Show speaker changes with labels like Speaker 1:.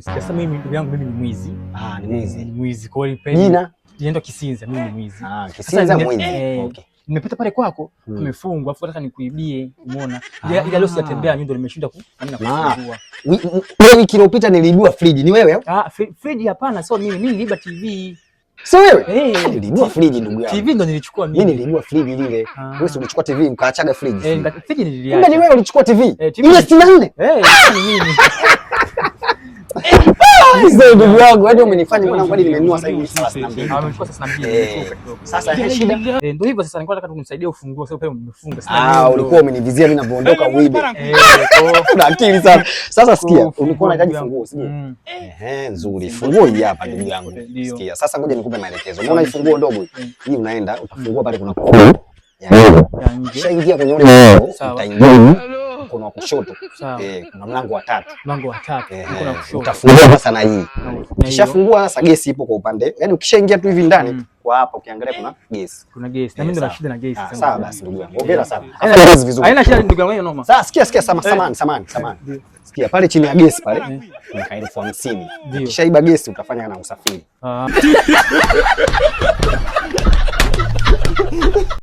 Speaker 1: Sasa mimi ndugu yangu mimi ni mwizi.
Speaker 2: Ni mwizi.
Speaker 1: Ni mwizi kwa hiyo
Speaker 2: jina
Speaker 1: ninaitwa Kisinza, mimi ni mwizi.
Speaker 2: Kisinza mwizi.
Speaker 1: Okay. Nimepita pale kwako, umefungwa, afu nataka nikuibie, umeona? Ile leo sijatembea nyundo nimeshinda kufungua.
Speaker 2: Wiki iliyopita niliibua friji, ni wewe?
Speaker 1: Friji hapana, sio mimi niliiba TV.
Speaker 2: Sio wewe? Niliibua friji ndugu yangu.
Speaker 1: TV ndo nilichukua mimi.
Speaker 2: Mimi niliibua friji lile. Wewe ulichukua TV ukaachaga friji.
Speaker 1: Friji niliacha.
Speaker 2: Kumbe ni wewe ulichukua TV. Ile 64.
Speaker 1: Ni mimi.
Speaker 2: Sasa ndugu yangu, hadi umenifanya mwanangu hadi nimenunua sasa hivi 32.
Speaker 1: Amechukua sasa 32.
Speaker 2: Sasa shida.
Speaker 1: Ndio hivyo sasa nilikuwa nataka kumsaidia ufungue sababu pale umefunga sasa.
Speaker 2: Ulikuwa umenivizia mimi ninapoondoka uibe. Una akili sana. Sasa sikia, ulikuwa unahitaji funguo, sije? Nzuri. Funguo hii hapa ndugu yangu. Sikia. Sasa ngoja nikupe maelekezo. Unaona hii funguo ndogo hii unaenda utafungua pale kuna kisha ingia kwenye ule mlango, utaingia mkono wa kushoto. Kuna mlango wa 3.
Speaker 1: Mlango wa 3 mkono wa kushoto.
Speaker 2: Utafungua sasa na hii. Ukishafungua sasa gesi ipo kwa upande. Yaani ukishaingia tu hivi ndani kwa hapa ukiangalia kuna gesi.
Speaker 1: Kuna gesi. Na mimi ndo na shida na gesi.
Speaker 2: Sawa basi ndugu yangu. Hongera sana. Haina kazi vizuri.
Speaker 1: Haina shida ndugu yangu, noma.
Speaker 2: Sasa sikia samani. Sikia pale chini ya gesi pale kuna 50,000. Ukishaiba gesi utafanya na usafiri.